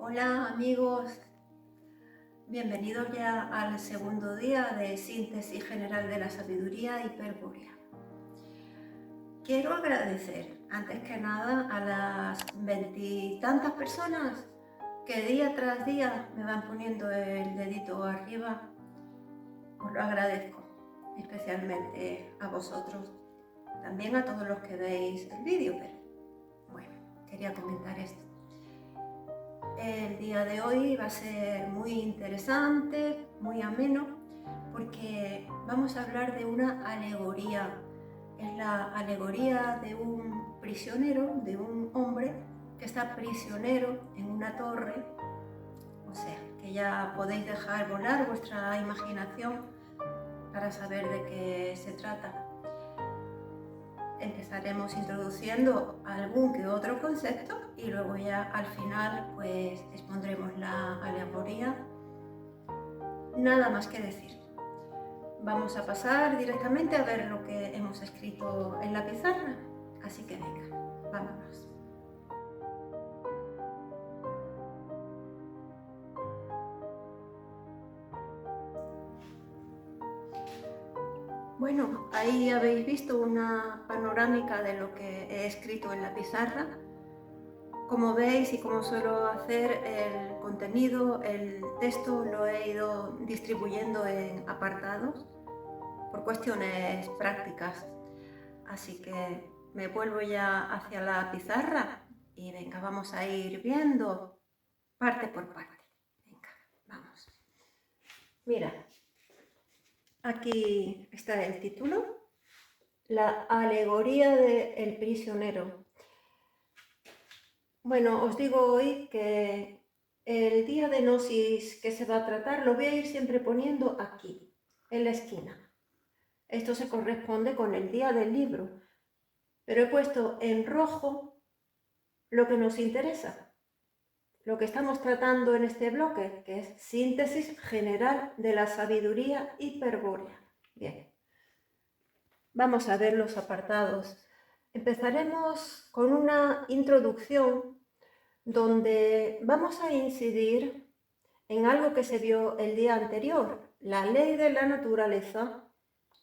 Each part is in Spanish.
Hola amigos, bienvenidos ya al segundo día de Síntesis General de la Sabiduría Hiperbórea. Quiero agradecer antes que nada a las veintitantas personas que día tras día me van poniendo el dedito arriba. Os lo agradezco, especialmente a vosotros, también a todos los que veis el vídeo, pero bueno, quería comentar esto. El día de hoy va a ser muy interesante, muy ameno, porque vamos a hablar de una alegoría. Es la alegoría de un prisionero, de un hombre que está prisionero en una torre. O sea, que ya podéis dejar volar vuestra imaginación para saber de qué se trata. Empezaremos introduciendo algún que otro concepto y luego ya al final pues expondremos la alegoría. Nada más que decir. Vamos a pasar directamente a ver lo que hemos escrito en la pizarra. Así que venga, vámonos. Bueno, ahí habéis visto una panorámica de lo que he escrito en la pizarra. Como veis y como suelo hacer, el contenido, el texto lo he ido distribuyendo en apartados por cuestiones prácticas. Así que me vuelvo ya hacia la pizarra y venga, vamos a ir viendo parte por parte. Venga, vamos. Mira, aquí está el título, la alegoría del prisionero. Bueno, os digo hoy que el día de Gnosis que se va a tratar lo voy a ir siempre poniendo aquí, en la esquina. Esto se corresponde con el día del libro, pero he puesto en rojo lo que nos interesa, lo que estamos tratando en este bloque, que es síntesis general de la sabiduría hiperbórea. Bien, vamos a ver los apartados. Empezaremos con una introducción donde vamos a incidir en algo que se vio el día anterior, la ley de la naturaleza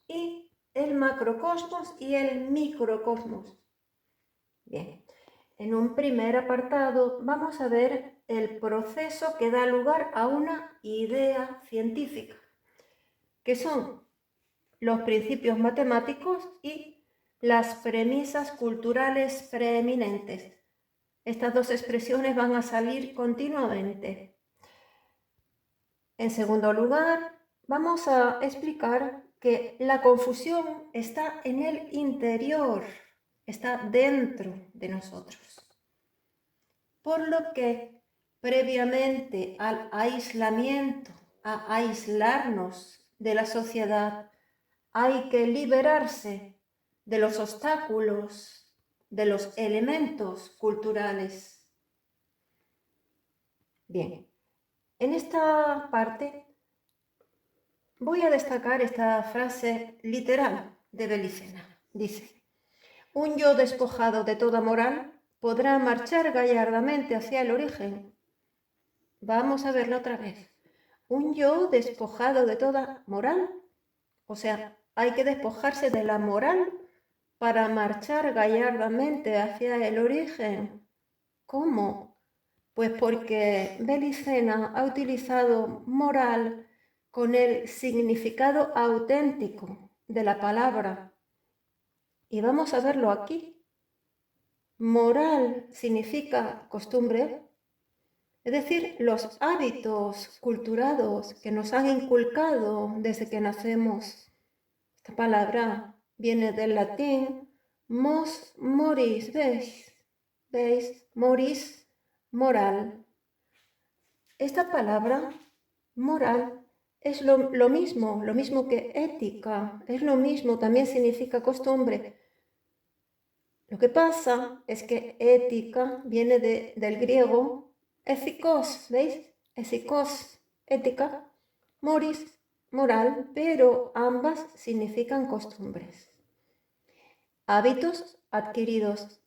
y el macrocosmos y el microcosmos. Bien, en un primer apartado vamos a ver el proceso que da lugar a una idea científica, que son los principios matemáticos y las premisas culturales preeminentes. Estas dos expresiones van a salir continuamente. En segundo lugar, vamos a explicar que la confusión está en el interior, está dentro de nosotros. Por lo que, previamente al aislamiento, a aislarnos de la sociedad, hay que liberarse de los obstáculos, de los elementos culturales. Bien, en esta parte voy a destacar esta frase literal de Belicena. Dice: un yo despojado de toda moral podrá marchar gallardamente hacia el origen. Vamos a verlo otra vez. Un yo despojado de toda moral, o sea, hay que despojarse de la moral para marchar gallardamente hacia el origen. ¿Cómo? Pues porque Belicena ha utilizado moral con el significado auténtico de la palabra. Y vamos a verlo aquí. Moral significa costumbre, es decir, los hábitos culturados que nos han inculcado desde que nacemos. Esta palabra viene del latín mos moris, ¿veis? ¿Veis? Moris, moral. Esta palabra, moral, es lo mismo que ética, es lo mismo, también significa costumbre. Lo que pasa es que ética viene del griego ethikos, ¿veis? Ethikos, ética, moris, moral, pero ambas significan costumbres. Hábitos adquiridos.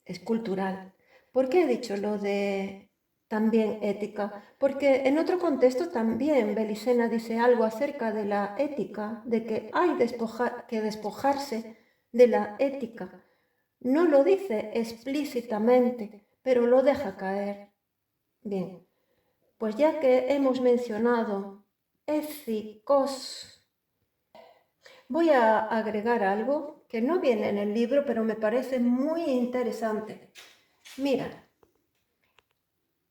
Es cultural. ¿Por qué he dicho lo de también ética, porque en otro contexto también Belicena dice algo acerca de la ética, de que hay que despojarse de la ética. No lo dice explícitamente, pero lo deja caer. Bien, pues ya que hemos mencionado éticos, voy a agregar algo que no viene en el libro, pero me parece muy interesante. Mira,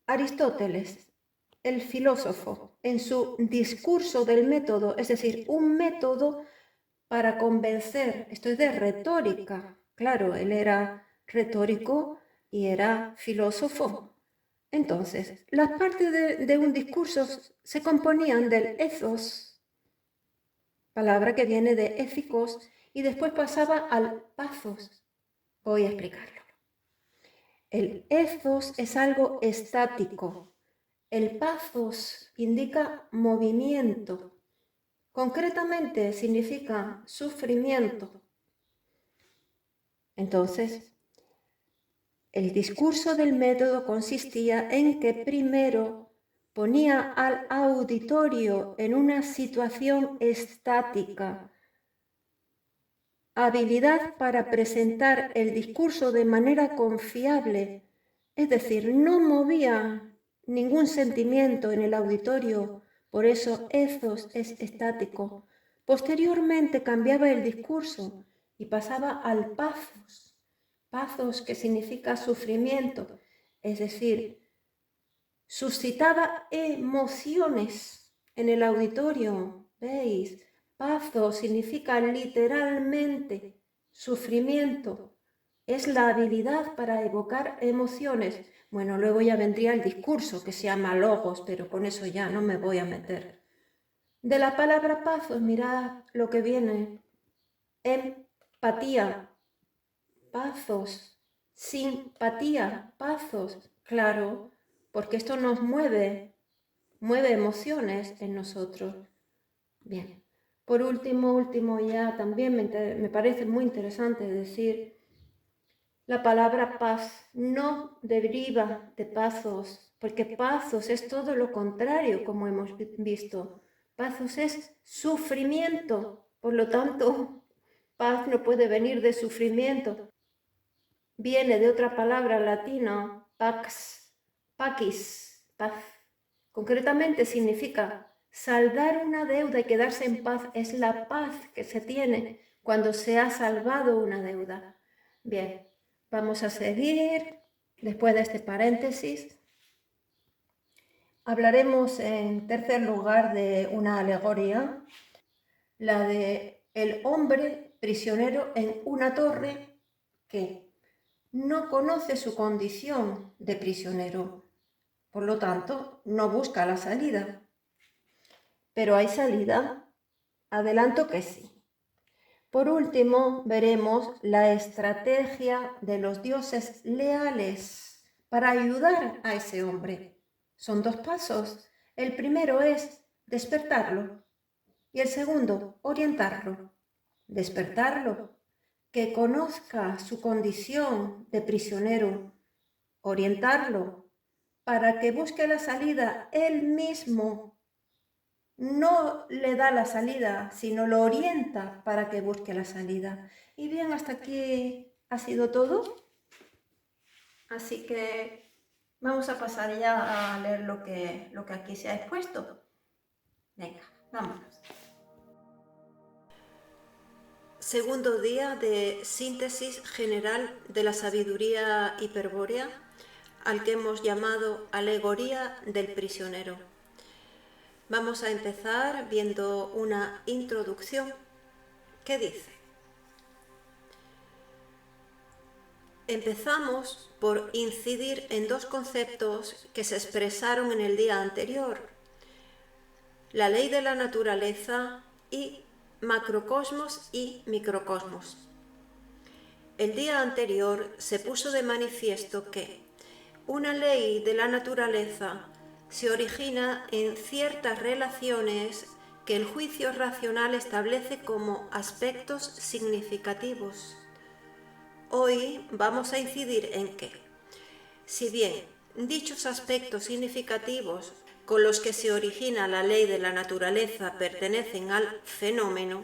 Aristóteles, el filósofo, en su discurso del método, es decir, un método para convencer, esto es de retórica, claro, él era retórico y era filósofo. Entonces, las partes de un discurso se componían del ethos, palabra que viene de éthicos, y después pasaba al pathos. Voy a explicarlo. El ethos es algo estático. El pathos indica movimiento. Concretamente significa sufrimiento. Entonces, el discurso del método consistía en que primero ponía al auditorio en una situación estática, habilidad para presentar el discurso de manera confiable, es decir, no movía ningún sentimiento en el auditorio, por eso ethos es estático. Posteriormente cambiaba el discurso y pasaba al pathos, pathos que significa sufrimiento, es decir, suscitaba emociones en el auditorio, ¿veis? Pathos significa literalmente sufrimiento. Es la habilidad para evocar emociones. Bueno, luego ya vendría el discurso, que se llama logos, pero con eso ya no me voy a meter. De la palabra pathos, mirad lo que viene. Empatía, pathos, simpatía, pathos. Claro, porque esto nos mueve emociones en nosotros. Bien, por último ya también me parece muy interesante decir la palabra paz no deriva de pathos, porque pathos es todo lo contrario, como hemos visto. Pathos es sufrimiento, por lo tanto, paz no puede venir de sufrimiento. Viene de otra palabra latina, pax, pacis, paz. Concretamente significa saldar una deuda y quedarse en paz. Es la paz que se tiene cuando se ha salvado una deuda. Bien, vamos a seguir. Después de este paréntesis, hablaremos en tercer lugar de una alegoría, la de el hombre prisionero en una torre que no conoce su condición de prisionero, por lo tanto, no busca la salida. Pero hay salida, adelanto que sí. Por último, veremos la estrategia de los dioses leales para ayudar a ese hombre. Son dos pasos. El primero es despertarlo y el segundo, orientarlo. Despertarlo, que conozca su condición de prisionero. Orientarlo para que busque la salida él mismo. No le da la salida, sino lo orienta para que busque la salida. Y bien, hasta aquí ha sido todo. Así que vamos a pasar ya a leer lo que aquí se ha expuesto. Venga, vámonos. Segundo día de síntesis general de la sabiduría hiperbórea, al que hemos llamado alegoría del prisionero. Vamos a empezar viendo una introducción que dice: empezamos por incidir en dos conceptos que se expresaron en el día anterior: la ley de la naturaleza y macrocosmos y microcosmos. El día anterior se puso de manifiesto que una ley de la naturaleza se origina en ciertas relaciones que el juicio racional establece como aspectos significativos. Hoy vamos a incidir en que, si bien dichos aspectos significativos con los que se origina la ley de la naturaleza pertenecen al fenómeno,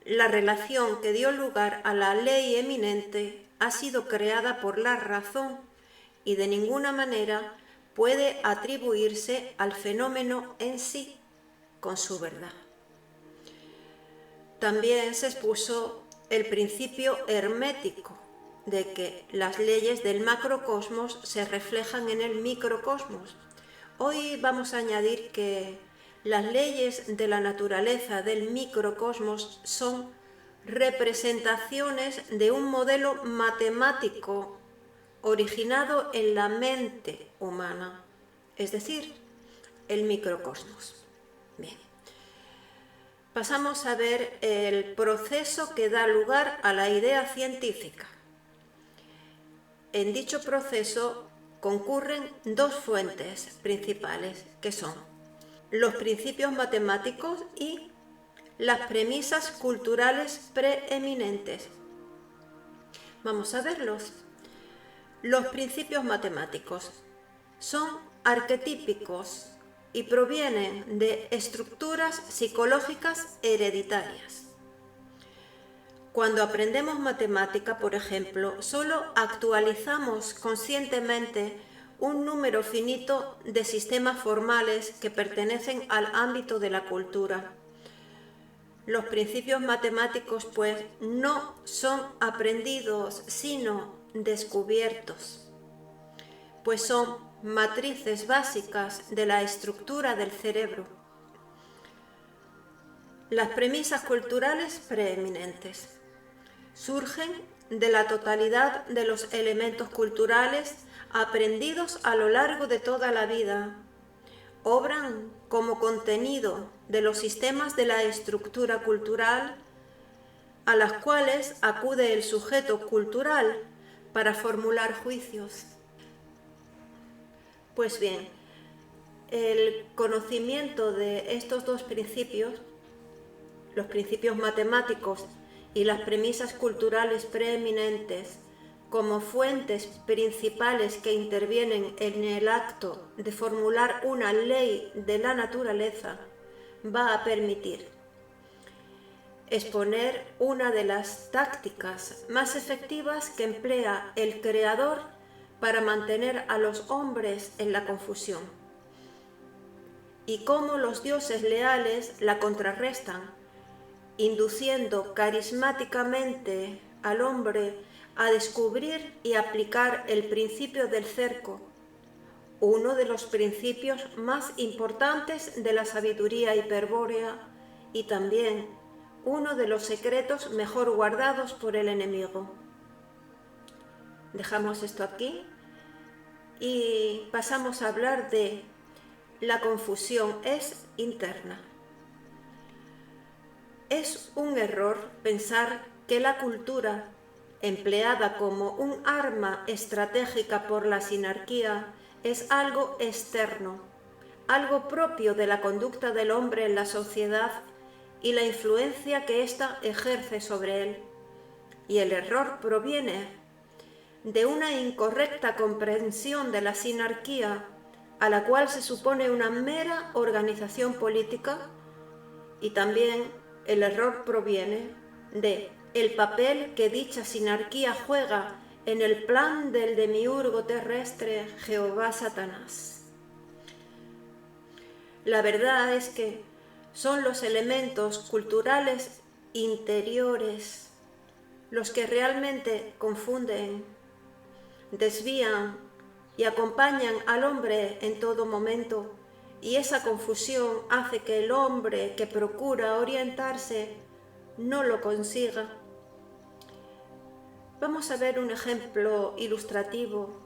la relación que dio lugar a la ley eminente ha sido creada por la razón y de ninguna manera puede atribuirse al fenómeno en sí con su verdad. También se expuso el principio hermético de que las leyes del macrocosmos se reflejan en el microcosmos. Hoy vamos a añadir que las leyes de la naturaleza del microcosmos son representaciones de un modelo matemático originado en la mente humana, es decir, el microcosmos. Bien. Pasamos a ver el proceso que da lugar a la idea científica. En dicho proceso concurren dos fuentes principales, que son los principios matemáticos y las premisas culturales preeminentes. Vamos a verlos. Los principios matemáticos son arquetípicos y provienen de estructuras psicológicas hereditarias. Cuando aprendemos matemática, por ejemplo, solo actualizamos conscientemente un número finito de sistemas formales que pertenecen al ámbito de la cultura. Los principios matemáticos, pues, no son aprendidos, sino descubiertos, pues son matrices básicas de la estructura del cerebro. Las premisas culturales preeminentes surgen de la totalidad de los elementos culturales aprendidos a lo largo de toda la vida. Obran como contenido de los sistemas de la estructura cultural a las cuales acude el sujeto cultural para formular juicios. Pues bien, el conocimiento de estos dos principios, los principios matemáticos y las premisas culturales preeminentes, como fuentes principales que intervienen en el acto de formular una ley de la naturaleza, va a permitir exponer una de las tácticas más efectivas que emplea el Creador para mantener a los hombres en la confusión, y cómo los dioses leales la contrarrestan, induciendo carismáticamente al hombre a descubrir y aplicar el principio del cerco, uno de los principios más importantes de la sabiduría hiperbórea y también uno de los secretos mejor guardados por el enemigo. Dejamos esto aquí y pasamos a hablar de la confusión es interna. Es un error pensar que la cultura, empleada como un arma estratégica por la sinarquía, es algo externo, algo propio de la conducta del hombre en la sociedad y la influencia que ésta ejerce sobre él. Y el error proviene de una incorrecta comprensión de la sinarquía, a la cual se supone una mera organización política, y también el error proviene de el papel que dicha sinarquía juega en el plan del demiurgo terrestre Jehová Satanás. La verdad es que son los elementos culturales interiores los que realmente confunden, desvían y acompañan al hombre en todo momento, y esa confusión hace que el hombre que procura orientarse no lo consiga. Vamos a ver un ejemplo ilustrativo.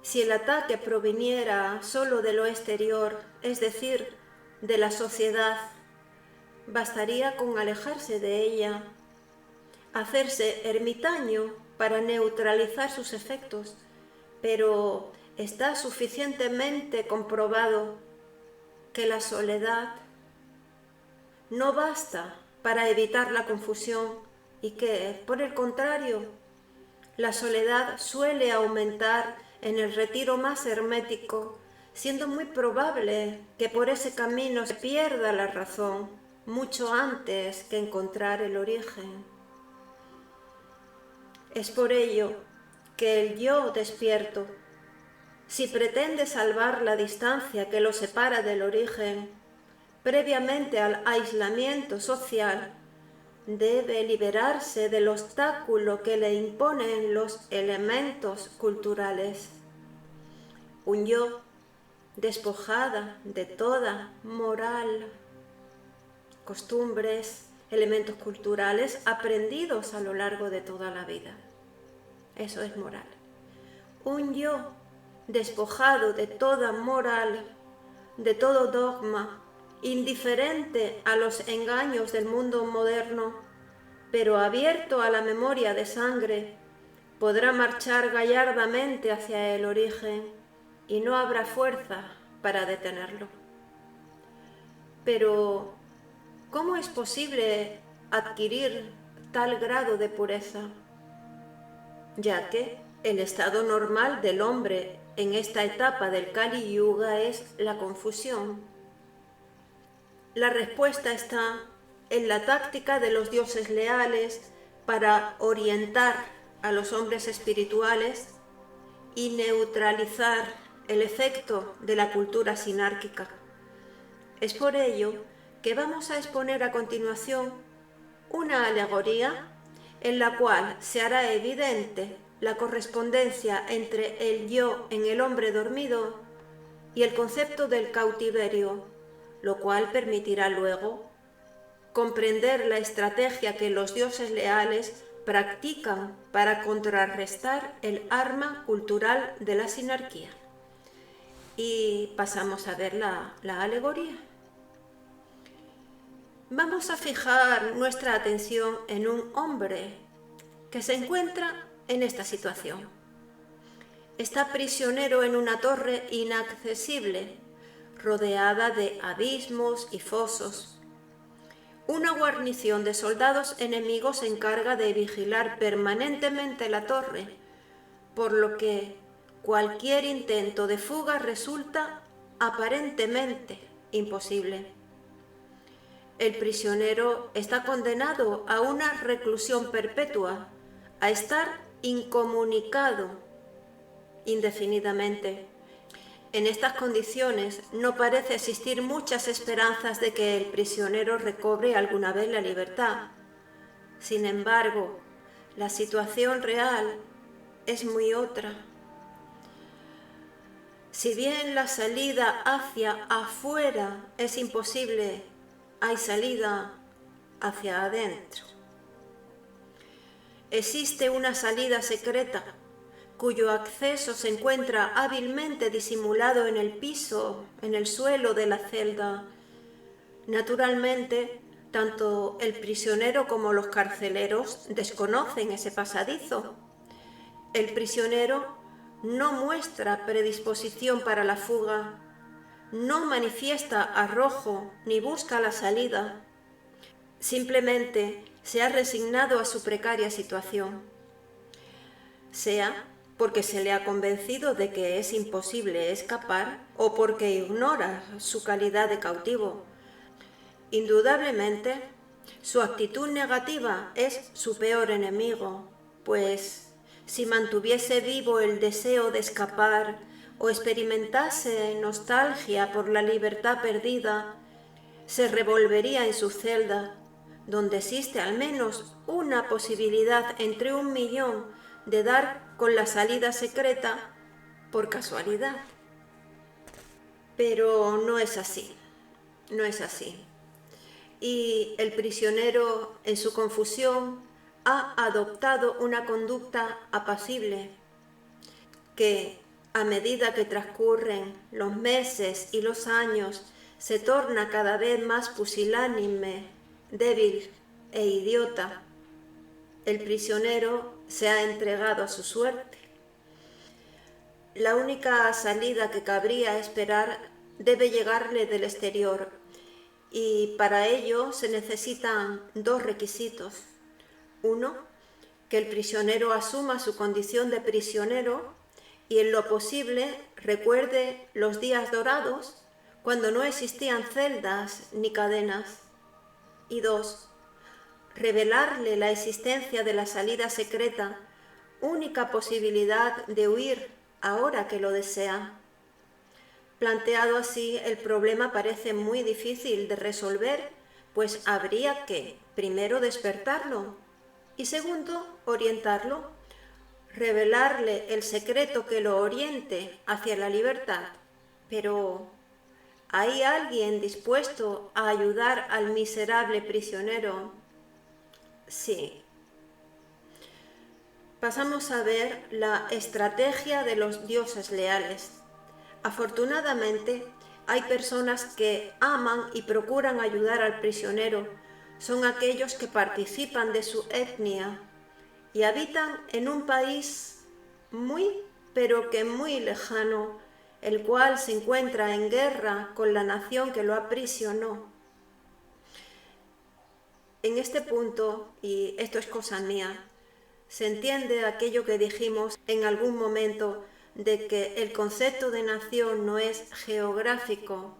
Si el ataque proviniera solo de lo exterior, es decir, de la sociedad, bastaría con alejarse de ella, hacerse ermitaño para neutralizar sus efectos, pero está suficientemente comprobado que la soledad no basta para evitar la confusión y que, por el contrario, la soledad suele aumentar en el retiro más hermético, siendo muy probable que por ese camino se pierda la razón mucho antes que encontrar el origen. Es por ello que el yo despierto, si pretende salvar la distancia que lo separa del origen, previamente al aislamiento social, debe liberarse del obstáculo que le imponen los elementos culturales. Un yo despojada de toda moral, costumbres, elementos culturales aprendidos a lo largo de toda la vida. Eso es moral. Un yo despojado de toda moral, de todo dogma, indiferente a los engaños del mundo moderno, pero abierto a la memoria de sangre, podrá marchar gallardamente hacia el origen y no habrá fuerza para detenerlo. Pero, ¿cómo es posible adquirir tal grado de pureza? Ya que el estado normal del hombre en esta etapa del Kali Yuga es la confusión. La respuesta está en la táctica de los dioses leales para orientar a los hombres espirituales y neutralizar el efecto de la cultura sinárquica. Es por ello que vamos a exponer a continuación una alegoría en la cual se hará evidente la correspondencia entre el yo en el hombre dormido y el concepto del cautiverio, lo cual permitirá luego comprender la estrategia que los dioses leales practican para contrarrestar el arma cultural de la sinarquía. Y pasamos a ver la alegoría. Vamos a fijar nuestra atención en un hombre que se encuentra en esta situación. Está prisionero en una torre inaccesible, rodeada de abismos y fosos. Una guarnición de soldados enemigos se encarga de vigilar permanentemente la torre, por lo que cualquier intento de fuga resulta aparentemente imposible. El prisionero está condenado a una reclusión perpetua, a estar incomunicado indefinidamente. En estas condiciones no parece existir muchas esperanzas de que el prisionero recobre alguna vez la libertad. Sin embargo, la situación real es muy otra. Si bien la salida hacia afuera es imposible, hay salida hacia adentro. Existe una salida secreta cuyo acceso se encuentra hábilmente disimulado en el piso, en el suelo de la celda. Naturalmente, tanto el prisionero como los carceleros desconocen ese pasadizo. El prisionero no muestra predisposición para la fuga, no manifiesta arrojo ni busca la salida. Simplemente se ha resignado a su precaria situación, sea porque se le ha convencido de que es imposible escapar o porque ignora su calidad de cautivo. Indudablemente, su actitud negativa es su peor enemigo, pues si mantuviese vivo el deseo de escapar o experimentase nostalgia por la libertad perdida, se revolvería en su celda, donde existe al menos una posibilidad entre 1.000.000 de dar con la salida secreta por casualidad. Pero no es así, no es así. Y el prisionero, en su confusión, ha adoptado una conducta apacible que, a medida que transcurren los meses y los años, se torna cada vez más pusilánime, débil e idiota. El prisionero se ha entregado a su suerte. La única salida que cabría esperar debe llegarle del exterior, y para ello se necesitan dos requisitos. Uno, que el prisionero asuma su condición de prisionero y en lo posible recuerde los días dorados cuando no existían celdas ni cadenas. Y 2. Revelarle la existencia de la salida secreta, única posibilidad de huir ahora que lo desea. Planteado así, el problema parece muy difícil de resolver, pues habría que, primero, despertarlo y segundo, orientarlo, revelarle el secreto que lo oriente hacia la libertad. Pero, ¿hay alguien dispuesto a ayudar al miserable prisionero? Sí. Pasamos a ver la estrategia de los dioses leales. Afortunadamente, hay personas que aman y procuran ayudar al prisionero. Son aquellos que participan de su etnia y habitan en un país pero que muy lejano, el cual se encuentra en guerra con la nación que lo aprisionó. En este punto, y esto es cosa mía, se entiende aquello que dijimos en algún momento de que el concepto de nación no es geográfico,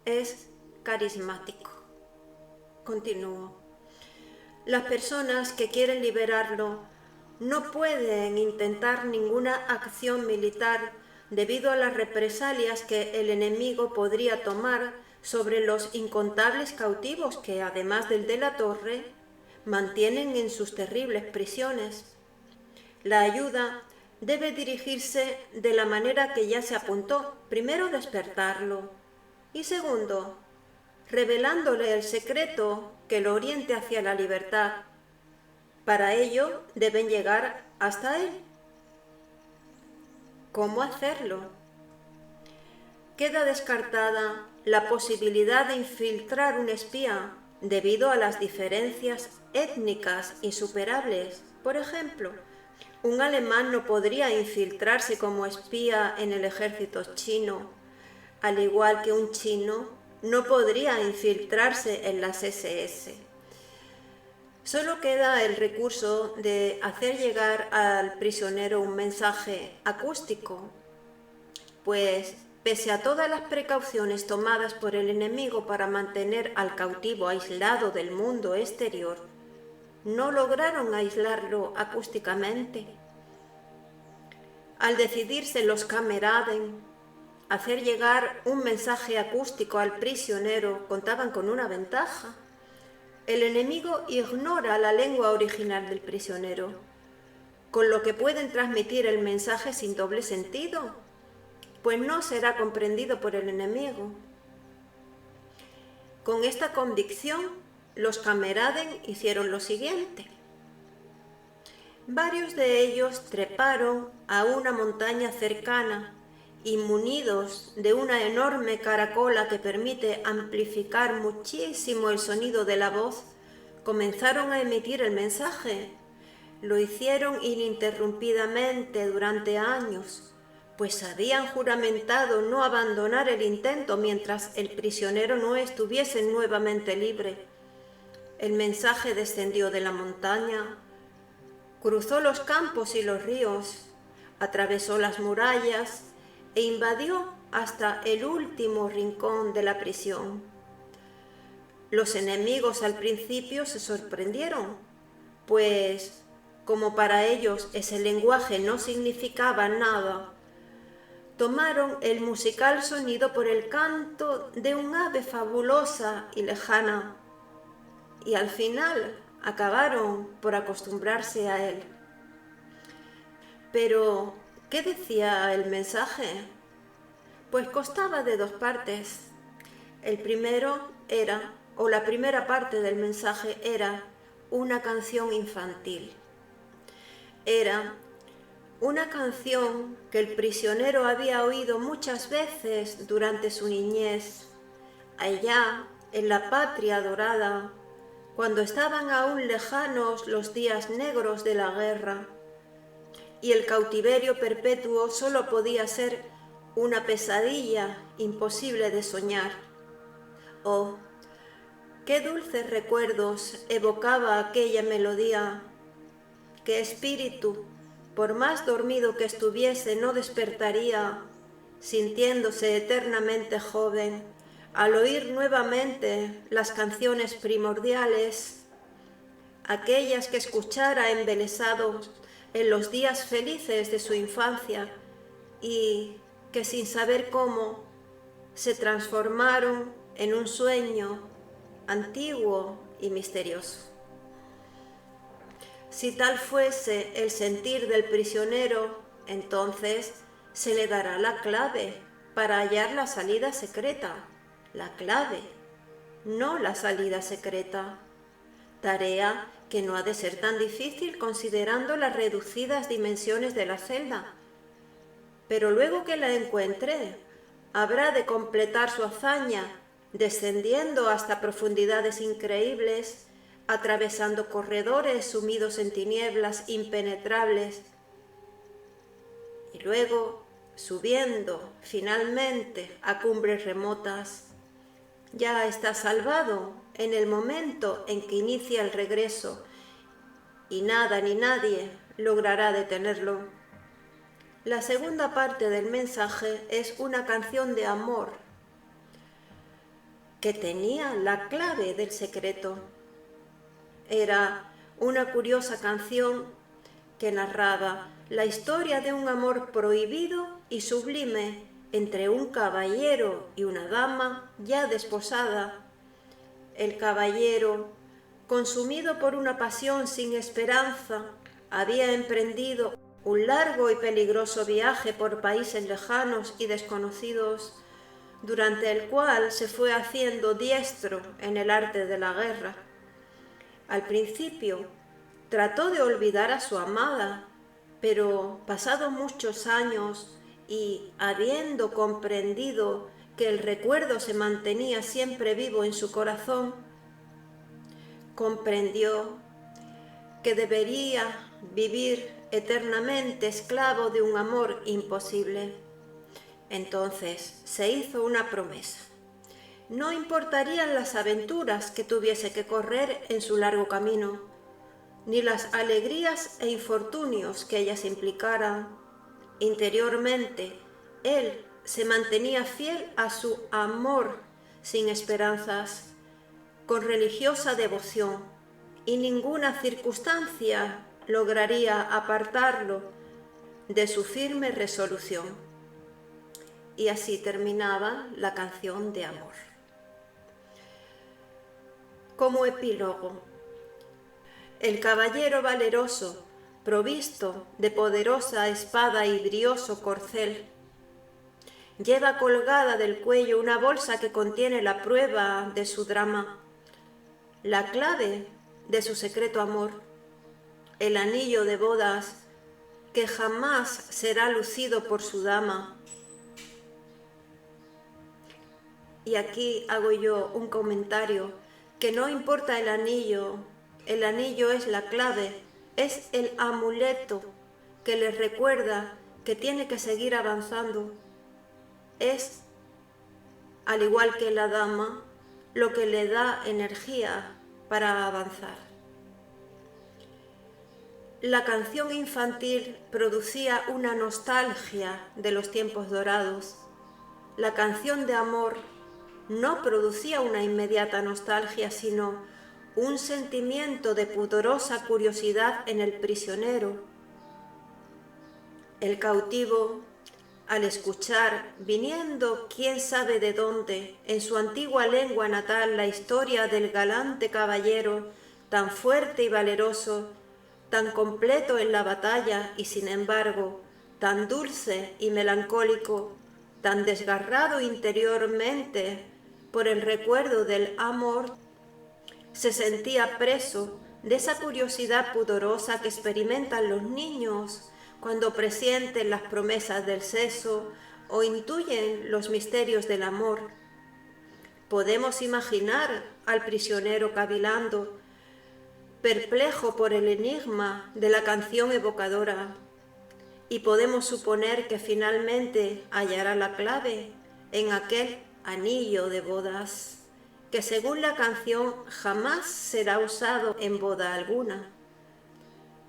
es carismático. Continúo. Las personas que quieren liberarlo no pueden intentar ninguna acción militar debido a las represalias que el enemigo podría tomar sobre los incontables cautivos que, además del de la torre, mantienen en sus terribles prisiones. La ayuda debe dirigirse de la manera que ya se apuntó. Primero, despertarlo. Y segundo, revelándole el secreto que lo oriente hacia la libertad. Para ello deben llegar hasta él. ¿Cómo hacerlo? Queda descartada la posibilidad de infiltrar un espía debido a las diferencias étnicas insuperables. Por ejemplo, un alemán no podría infiltrarse como espía en el ejército chino, al igual que un chino no podría infiltrarse en las SS. Solo queda el recurso de hacer llegar al prisionero un mensaje acústico, pues pese a todas las precauciones tomadas por el enemigo para mantener al cautivo aislado del mundo exterior, no lograron aislarlo acústicamente. Al decidirse los Kameraden hacer llegar un mensaje acústico al prisionero, contaban con una ventaja. El enemigo ignora la lengua original del prisionero, con lo que pueden transmitir el mensaje sin doble sentido, pues no será comprendido por el enemigo. Con esta convicción, los Kameraden hicieron lo siguiente. Varios de ellos treparon a una montaña cercana y, munidos de una enorme caracola que permite amplificar muchísimo el sonido de la voz, comenzaron a emitir el mensaje. Lo hicieron ininterrumpidamente durante años, pues habían juramentado no abandonar el intento mientras el prisionero no estuviese nuevamente libre. El mensaje descendió de la montaña, cruzó los campos y los ríos, atravesó las murallas e invadió hasta el último rincón de la prisión. Los enemigos al principio se sorprendieron, pues, como para ellos ese lenguaje no significaba nada, tomaron el musical sonido por el canto de un ave fabulosa y lejana, y al final acabaron por acostumbrarse a él. Pero, ¿qué decía el mensaje? Pues constaba de dos partes. El primero era, o la primera parte del mensaje era, una canción infantil. Era una canción que el prisionero había oído muchas veces durante su niñez, allá en la patria dorada, cuando estaban aún lejanos los días negros de la guerra, y el cautiverio perpetuo solo podía ser una pesadilla imposible de soñar. Oh, qué dulces recuerdos evocaba aquella melodía, qué espíritu por más dormido que estuviese, no despertaría, sintiéndose eternamente joven, al oír nuevamente las canciones primordiales, aquellas que escuchara embelesado en los días felices de su infancia y que sin saber cómo se transformaron en un sueño antiguo y misterioso. Si tal fuese el sentir del prisionero, entonces se le dará la clave para hallar la salida secreta. La clave, no la salida secreta. Tarea que no ha de ser tan difícil considerando las reducidas dimensiones de la celda. Pero luego que la encuentre, habrá de completar su hazaña, descendiendo hasta profundidades increíbles, atravesando corredores sumidos en tinieblas impenetrables, y luego subiendo finalmente a cumbres remotas. Ya está salvado en el momento en que inicia el regreso, y nada ni nadie logrará detenerlo. La segunda parte del mensaje es una canción de amor que tenía la clave del secreto. Era una curiosa canción que narraba la historia de un amor prohibido y sublime entre un caballero y una dama ya desposada. El caballero, consumido por una pasión sin esperanza, había emprendido un largo y peligroso viaje por países lejanos y desconocidos, durante el cual se fue haciendo diestro en el arte de la guerra. Al principio trató de olvidar a su amada, pero pasados muchos años y habiendo comprendido que el recuerdo se mantenía siempre vivo en su corazón, comprendió que debería vivir eternamente esclavo de un amor imposible. Entonces se hizo una promesa. No importarían las aventuras que tuviese que correr en su largo camino, ni las alegrías e infortunios que ellas implicaran. Interiormente, él se mantenía fiel a su amor sin esperanzas, con religiosa devoción, y ninguna circunstancia lograría apartarlo de su firme resolución. Y así terminaba la canción de amor. Como epílogo, el caballero valeroso, provisto de poderosa espada y brioso corcel, lleva colgada del cuello una bolsa que contiene la prueba de su drama, la clave de su secreto amor, el anillo de bodas que jamás será lucido por su dama. Y aquí hago yo un comentario, que no importa el anillo es la clave, es el amuleto que le recuerda que tiene que seguir avanzando. Es, al igual que la dama, lo que le da energía para avanzar. La canción infantil producía una nostalgia de los tiempos dorados. La canción de amor no producía una inmediata nostalgia, sino un sentimiento de pudorosa curiosidad en el prisionero. El cautivo, al escuchar, viniendo quién sabe de dónde, en su antigua lengua natal, la historia del galante caballero, tan fuerte y valeroso, tan completo en la batalla y sin embargo, tan dulce y melancólico, tan desgarrado interiormente por el recuerdo del amor, se sentía preso de esa curiosidad pudorosa que experimentan los niños cuando presienten las promesas del sexo o intuyen los misterios del amor. Podemos imaginar al prisionero cavilando, perplejo por el enigma de la canción evocadora, y podemos suponer que finalmente hallará la clave en aquel anillo de bodas, que según la canción jamás será usado en boda alguna.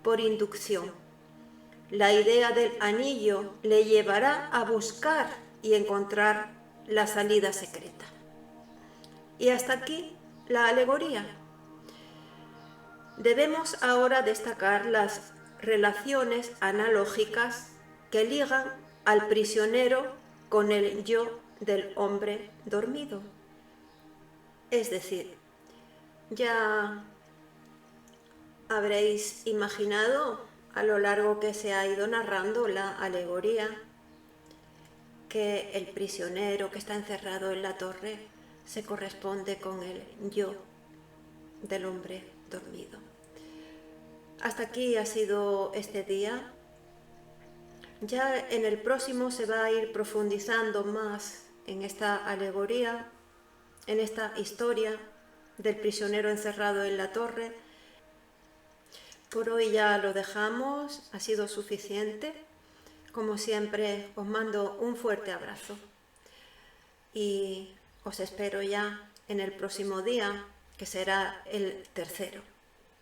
Por inducción, La idea del anillo le llevará a buscar y encontrar la salida secreta. Y hasta aquí la alegoría. Debemos ahora destacar las relaciones analógicas que ligan al prisionero con el yo del hombre dormido. Es decir, ya habréis imaginado a lo largo que se ha ido narrando la alegoría que el prisionero que está encerrado en la torre se corresponde con el yo del hombre dormido. Hasta aquí ha sido este día. Ya en el próximo se va a ir profundizando más en esta alegoría, en esta historia del prisionero encerrado en la torre. Por hoy ya lo dejamos, ha sido suficiente. Como siempre, os mando un fuerte abrazo y os espero ya en el próximo día, que será el tercero,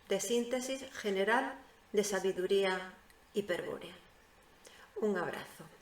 de síntesis general de sabiduría hiperbórea. Un abrazo.